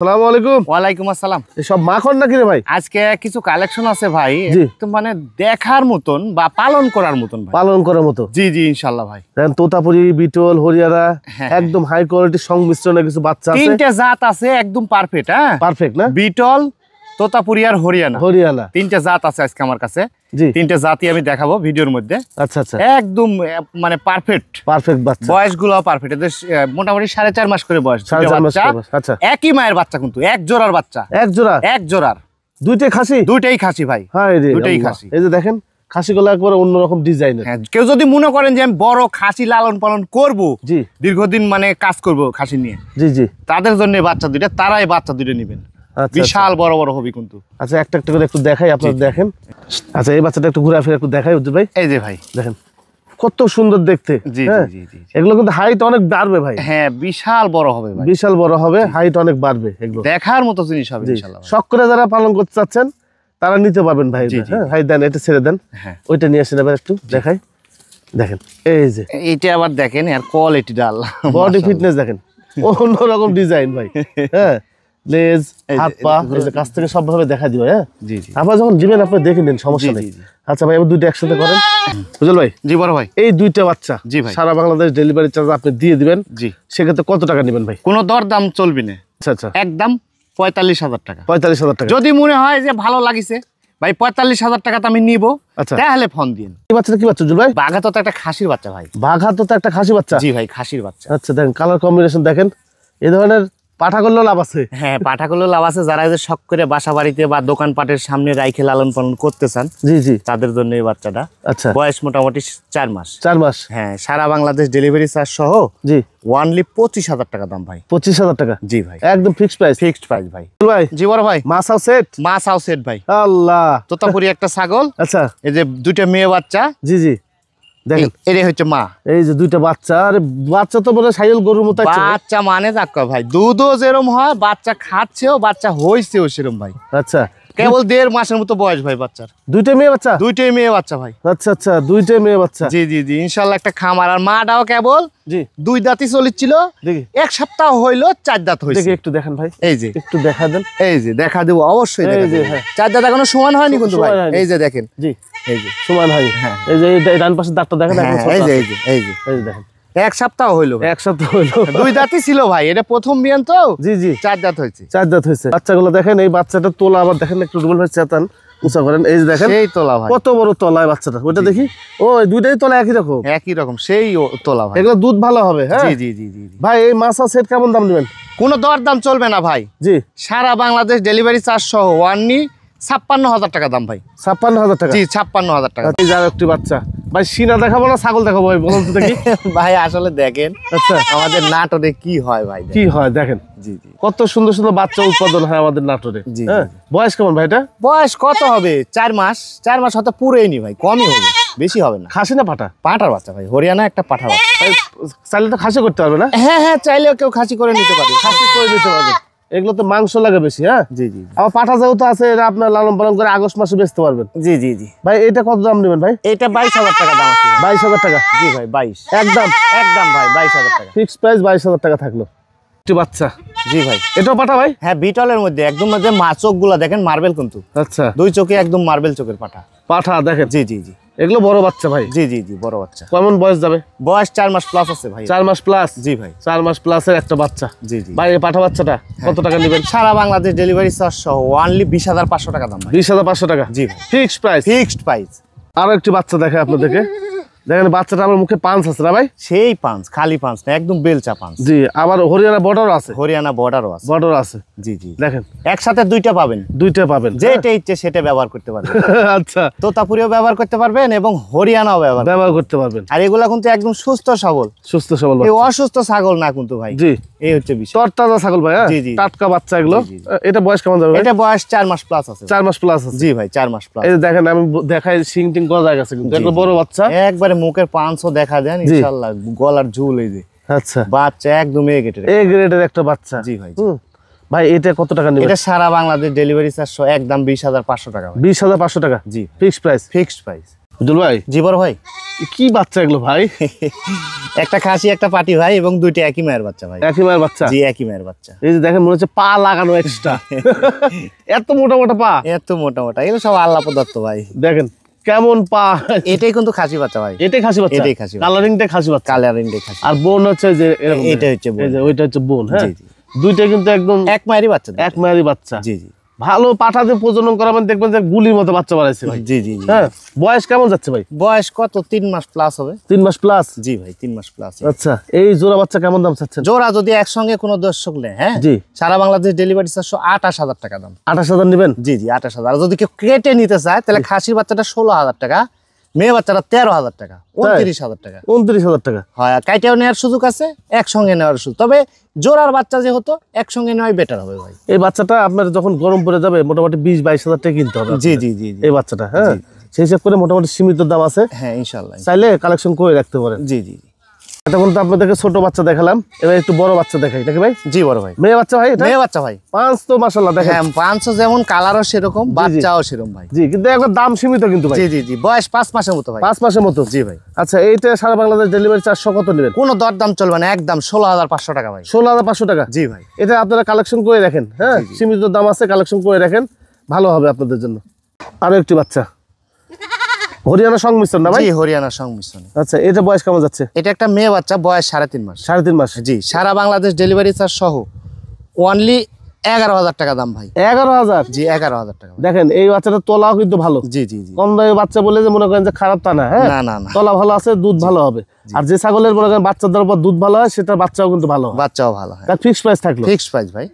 আসসালামু আলাইকুম। ওয়ালাইকুম আসসালাম। এসব মাখন নাকি রে ভাই? আজকে কিছু কালেকশন আছে ভাই, একদম মানে দেখার মতন বা পালন করার মতন ভাই। পালন করার মতো? জি জি ইনশাআল্লাহ ভাই। দেখেন তোতাপুরি, বিটল, হরিয়ানা একদম হাই কোয়ালিটির সংমিশ্রণে কিছু বাচ্চা আছে। তিনটে জাত আছে একদম পারফেক্ট। হ্যাঁ পারফেক্ট না? বিটল, তোতাপুরি আর হরিয়ানা তিনটে জাত আছে আজকে আমার কাছে। জি, তিনটে জাতই আমি দেখাবো ভিডিওর মধ্যে। আচ্ছা আচ্ছা, একদম মানে পারফেক্ট বাচ্চা। বয়সগুলো পারফেক্ট, এদের মোটামুটি 4.5 মাস করে বয়স। 4.5 মাস। আচ্ছা, একই মায়ের বাচ্চা, কিন্তু এক জোড়ার বাচ্চা। এক জোড়ার দুইটাই খাসি? দুইটাই খাসি ভাই। হ্যাঁ দুইটাই খাসি। এই যে দেখেন খাসিগুলো একবার অন্যরকম ডিজাইনের। হ্যাঁ, কেউ যদি মনে করেন যে আমি বড় খাসি লালন পালন করব, জি, দীর্ঘদিন মানে কাজ করব খাসি নিয়ে, জি জি, তাদের জন্য বাচ্চা দুইটা, তারাই বাচ্চা দুইটা নেবেন। বিশাল বড় বড় হবে কিন্তু। আচ্ছা, একটা একটা করে একটু দেখাই, আপনারা দেখেন। আচ্ছা, এই বাচ্চাটা একটু ঘুরে ফিরে একটু দেখাই উজ্জ্বল ভাই। এই যে ভাই দেখেন কত সুন্দর দেখতে। জি জি জি, এগুলো কিন্তু হাইট অনেক বাড়বে ভাই। হ্যাঁ, বিশাল বড় হবে ভাই, বিশাল বড় হবে, হাইট অনেক বাড়বে। এগুলো দেখার মতো জিনিস হবে ইনশাআল্লাহ। শখ করে যারা পালন করতে চাচ্ছেন তারা নিতে পারবেন ভাই। হ্যাঁ, হাই দেন, এটা ছেড়ে দেন, ওইটা নিয়ে আসেন এবার একটু দেখাই। দেখেন এই যে এইটা আবার দেখেন আর কোয়ালিটি ডাল, বডি ফিটনেস দেখেন, অন্যরকম ডিজাইন ভাই। হ্যাঁ, লেজ, হাত পা, এই যে কাছ থেকে সবভাবে দেখা দিও। হ্যাঁ জি জি, আপনারা যখন দিবেন আপনি দেখে নিন, সমস্যা নেই। আচ্ছা ভাই, এবার দুইটা একসাথে করেন বুঝল ভাই। জি বড় ভাই, এই দুইটা বাচ্চা জি ভাই সারা বাংলাদেশ ডেলিভারি চার্জ আপনি দিয়ে দিবেন। জি, সেক্ষেত্রে কত টাকা নেবেন ভাই? কোনো দর দাম চলবে না। আচ্ছা আচ্ছা, একদম 45,000 টাকা। 45,000 টাকা। যদি মনে হয় যে ভালো লাগিছে ভাই 45,000 টাকা তো আমি নিব, আচ্ছা তাহলে ফোন দিন। এই বাচ্চাটা কি বাচ্চা উজ্জ্বল ভাই? বাঘা তো একটা খাসির বাচ্চা ভাই। বাঘা তো একটা খাসি বাচ্চা? জি ভাই, খাসির বাচ্চা। আচ্ছা, দেখেন কালার কম্বিনেশন দেখেন। এই ধরনের পাঠা করলেও লাভ আছে। হ্যাঁ, পাঠাগুলো লাভ আছে। যারা এই যে শখ করে বাসা বাড়িতে বা দোকানপাটের সামনে রাইখে লালন পালন করতে চান, জি জি, তাদের জন্য এই বাচ্চাটা। আচ্ছা, বয়স মোটামুটি 4 মাস। 4 মাস। হ্যাঁ, সারা বাংলাদেশ ডেলিভারি চার্জ সহ জি, ওয়ানলি 25,000 টাকা দাম ভাই। 25,000 টাকা? জি ভাই, একদম ফিক্সড প্রাইস। ফিক্সড প্রাইস ভাই। ভাই জি বড় ভাই, মাছাও সেট? মাছাও সেট ভাই। আল্লাহ, তোতাপুরি একটা ছাগল, আচ্ছা, এই যে দুইটা মেয়ে বাচ্চা। জি জি, দেখেন এটাই হচ্ছে মা। এই যে দুইটা বাচ্চা। আরে বাচ্চা তো বলে সাইল গরুর মতো। বাচ্চা মানে যাক ভাই, দুধও যেরকম হয়, বাচ্চা খাচ্ছেও, বাচ্চা হইছেও সেরকম ভাই। আচ্ছা, কেবল 1.5 মাসের মতো বয়স ভাই বাচ্চার। দুইটা মেয়ে বাচ্চা? দুইটাই মেয়ে বাচ্চা ভাই। আচ্ছা আচ্ছা, দুইটা মেয়ে বাচ্চা। জি জি জি, ইনশাআল্লাহ একটা খামার। আর মাটাও কেবল জি 2 দাঁতই চলিছিল, দেখি 1 সপ্তাহ হইলো 4 দাঁত হইছে। দেখি একটু দেখেন ভাই, এই যে একটু দেখা দেন। এই যে দেখা দেবো, অবশ্যই দেখা এই যে, দেবো। হ্যাঁ। 4 দাঁত এখনো সমান হয়নি কিন্তু ভাই। সমান হয়নি। এই যে দেখেন, জি, এই যে সমান হয়। হ্যাঁ, এই যে এই ডান পাশের দাঁতটা দেখেন। হ্যাঁ, এখন এই যে এই যে এই যে এই যে দেখেন, 1 সপ্তাহ হইলো ভাই। এক সপ্তাহ হলো। 2 দাঁতই ছিল ভাই, এটা প্রথম বিয়ান তো। জি জি, 4 দাঁত হয়েছে। 4 দাঁত হয়েছে। বাচ্চাগুলো দেখেন, এই বাচ্চাটা তোলা আবার দেখেন একটু রুবেল ভাই চেতান উঁচা করেন। এই যে দেখেন সেই তোলা ভাই, কত বড় তলায় বাচ্চাটা, ওইটা দেখি। ও, দুইটাই তলা একই রকম, একই রকম সেই তোলা ভাই। এগুলো দুধ ভালো হবে। হ্যাঁ জি জি জি জি জি। ভাই, এই মাছা সেট কেমন দাম নেবেন? কোনো দর দাম চলবে না ভাই। জি, সারা বাংলাদেশ ডেলিভারি চার্জ সহ ওয়ানলি 56,000 টাকা দাম ভাই। 56,000 টাকা? জি, 56,000 টাকা। এই যার একটি বাচ্চা ভাই, সিনা দেখাবো না ছাগল দেখাবো ভাই, বলুন তো দেখি। ভাই আসলে দেখেন, আচ্ছা, আমাদের নাটোরে কি হয় ভাই, কি হয় দেখেন। জি জি, কত সুন্দর সুন্দর বাচ্চা উৎপাদন হয় আমাদের নাটোরে। জি, হ্যাঁ, বয়স কেমন ভাই এটা? বয়স কত হবে? 4 মাস। 4 মাস হয়তো পুরোই ভাই, কমই হবে, বেশি হবে না। খাসি না পাঠা? পাঠার বাচ্চা ভাই, হরিয়ানা একটা পাঠার বাচ্চা। ভাই, চাইলে তো খাসি করতে পারবে না? হ্যাঁ হ্যাঁ, চাইলেও কেউ খাসি করে নিতে পারবে। খাসি করে দিতে পারবে, এগুলো তো মাংস লাগে বেশি। হ্যাঁ জি জি আমার পাঠা যেহেতু আছে, এটা আপনার লালন পালন করে আগস্ট মাসে বেচতে পারবেন। জি জি জি। ভাই এটা কত দাম নেবেন ভাই? এটা 22,000 টাকা দাম আছে। 22,000 টাকা? জি ভাই, 22 একদম একদম ভাই, 22,000 টাকা ফিক্সড প্রাইস। 22,000 টাকা থাকলো। একটি বাচ্চা। জি ভাই, এটাও পাঠা ভাই? হ্যাঁ, বিটলের মধ্যে একদম যে চোখ গুলা দেখেন মার্বেল কিন্তু। আচ্ছা, 2 চোখে একদম মার্বেল চোখের পাঠা। পাঠা দেখেন। জি জি জি, এগুলো বড় বাচ্চা ভাই? জি জি জি, বড় বাচ্চা। কেমন বয়স যাবে? বয়স 4 মাস প্লাস আছে ভাই। 4 মাস প্লাস? জি ভাই, 4 মাস প্লাসের একটা বাচ্চা। জি জি ভাই, এই পাঠা বাচ্চাটা কত টাকা নেবেন? সারা বাংলাদেশ ডেলিভারি চার্জ সহ ওনলি 20,500 টাকা দাম ভাই। 20,500 টাকা? জি ভাই, ফিক্সড প্রাইস। Fixed price. আরো একটি বাচ্চা দেখে আপনাদেরকে। দেখেন বাচ্চাটা আমার মুখে পাঁচ আছে না ভাই? সেই পাঁচ, খালি পাঁচ না, একদম বেলচা পাঁচ। জি, আবার হরিয়ানা বর্ডারও আছে। হরিয়ানা বর্ডারও আছে। বর্ডার আছে। জি জি, দেখেন একসাথে 2টা পাবেন। 2টা পাবেন, যেটা ইচ্ছে সেটা ব্যবহার করতে পারবেন। আচ্ছা, তোতাপুরিও ব্যবহার করতে পারবেন এবং হরিয়ানাও ব্যবহার করতে পারবেন। আর এগুলা কিন্তু একদম সুস্থ সবল, সুস্থ সবল এই অসুস্থ ছাগল না কিন্তু ভাই। জি, এই হচ্ছে বিষয়। তরতাজা ছাগল ভাই। জি, জি। টাটকা বাচ্চা এগুলো। জি, জি। এটা বয়স কেমন যাবে? এটা বয়স 4 মাস প্লাস আছে। 4 মাস প্লাস আছে? জি ভাই, 4 মাস প্লাস। এই যে দেখেন, আমি দেখাই সিং টিং গজায় গেছে কিন্তু। এটা বড় বাচ্চা, একবারে মুখের পাঁচও দেখা দেন ইনশাআল্লাহ, গলার ঝুল এই যে। আচ্ছা, বাচ্চা একদম এ গ্রেডের একটা বাচ্চা। জি ভাই। ভাই, এটা কত টাকা নেবেন? এটা সারা বাংলাদেশ ডেলিভারি চার্জ একদম 20,500 টাকা। 20,500 টাকা? জি, ফিক্সড প্রাইস। Fixed price. দুল ভাই, জি বড় ভাই। কি বাচ্চা এগুলো ভাই? একটা খাসি একটা পাটি ভাই, এবং দুইটা একই মায়ের বাচ্চা ভাই। একই মায়ের বাচ্চা? জি একই মায়ের বাচ্চা। এই যে দেখেন, মনে হচ্ছে পা লাগানো এক্সট্রা। এত মোটা মোটা পা, এত মোটা মোটা, এগুলো সব আল্লাহ প্রদত্ত ভাই। দেখেন কেমন পা। এটাই কিন্তু খাসি বাচ্চা ভাই। এটাই খাসি বাচ্চা? এটাই খাসি বাচ্চা। কালারিংটা খাসি বাচ্চা? কালারিংটাই খাসি। আর বোন হচ্ছে যে এরকম, এটা হচ্ছে বোন। এই যে ওইটা হচ্ছে বোন। হ্যাঁ, জি জি। দুইটা কিন্তু একদম এক মায়েরই বাচ্চা। এক মায়েরই বাচ্চা। জি জি। ভালো পাঠাতে প্রজনন করাবেন, দেখবেন যে গুলির মতো বাচ্চা বাড়াইছে ভাই। জি জি জি। হ্যাঁ, বয়স কেমন যাচ্ছে ভাই? বয়স কত? 3 মাস প্লাস হবে। 3 মাস প্লাস? জি ভাই 3 মাস প্লাস। আচ্ছা, এই জোড়া বাচ্চা কেমন দাম চাচ্ছেন? জোড়া যদি একসঙ্গে কোনো দর্শক নেয়, হ্যাঁ জি, সারা বাংলাদেশ ডেলিভারি চার্জ 28,000 টাকা দাম। 28,000 নেবেন? জি জি 28,000। আর যদি কেউ কেটে নিতে চায় তাহলে খাসির বাচ্চাটা 16,000 টাকা, মেয়ে বাচ্চাটা 13,000 টাকা, 29,000 টাকা। 29,000 টাকা? হয়, আর কাইটাও নেওয়ার সুযোগ আছে, একসঙ্গে নেওয়ার সুযোগ। তবে জোড়ার বাচ্চা যেহেতু একসঙ্গে নেওয়াই বেটার হবে ভাই। এই বাচ্চাটা আপনার যখন গরম পড়ে যাবে মোটামুটি 20-22,000 টাকা কিনতে হবে। জি জি জি জি। এই বাচ্চাটা, হ্যাঁ, সেই হিসাব করে মোটামুটি সীমিত দাম আছে। হ্যাঁ ইনশাআল্লাহ, চাইলে কালেকশন করে রাখতে পারেন। জি জি জি। তখন তো আপনাদেরকে ছোট বাচ্চা দেখালাম, এবার একটু বড় বাচ্চা দেখাই নাকি ভাই? জি বড় ভাই। মেয়ে বাচ্চা ভাই এটা? মেয়ে বাচ্চা ভাই। পাঁচ তো মাশাআল্লাহ দেখেন। হ্যাঁ, পাঁচও যেমন, কালারও সেরকম, বাচ্চাও সেরকম ভাই। জি, কিন্তু একবার দাম সীমিত কিন্তু ভাই। জি জি জি। বয়স 5 মাসের মতো ভাই। 5 মাসের মতো? জি ভাই। আচ্ছা, এইটা সারা বাংলাদেশ ডেলিভারি চার্জ কত নেবেন? কোনো দরদাম চলবে না, একদম 16,500 টাকা ভাই। 16,500 টাকা? জি ভাই। এটা আপনারা কালেকশন করে রাখেন, হ্যাঁ, সীমিত দাম আছে, কালেকশন করে রাখেন, ভালো হবে আপনাদের জন্য। আরো একটি বাচ্চা, হরিয়ানা সংমিশ্রণ না ভাই? জি হরিয়ানা সংমিশ্রণ। আচ্ছা, এটা বয়স কেমন যাচ্ছে? এটা একটা মেয়ে বাচ্চা, বয়স 3.5 মাস। 3.5 মাস? জি, সারা বাংলাদেশ ডেলিভারি চার্জ সহ অনলি 11,000 টাকা দাম ভাই। 11,000? জি 11,000 টাকা। দেখেন এই বাচ্চাটা তোলাও কিন্তু ভালো। জি জি জি। কম দামে বাচ্চা বলে যে মনে করেন যে খারাপ তা না, হ্যাঁ, না না না, তলা ভালো আছে, দুধ ভালো হবে। আর যে ছাগলের মনে করেন বাচ্চাদের উপর দুধ ভালো হয়, সেটার বাচ্চাও কিন্তু ভালো হয়। বাচ্চাও ভালো হয়। তার ফিক্সড প্রাইস থাকলো? ফিক্সড প্রাইস ভাই।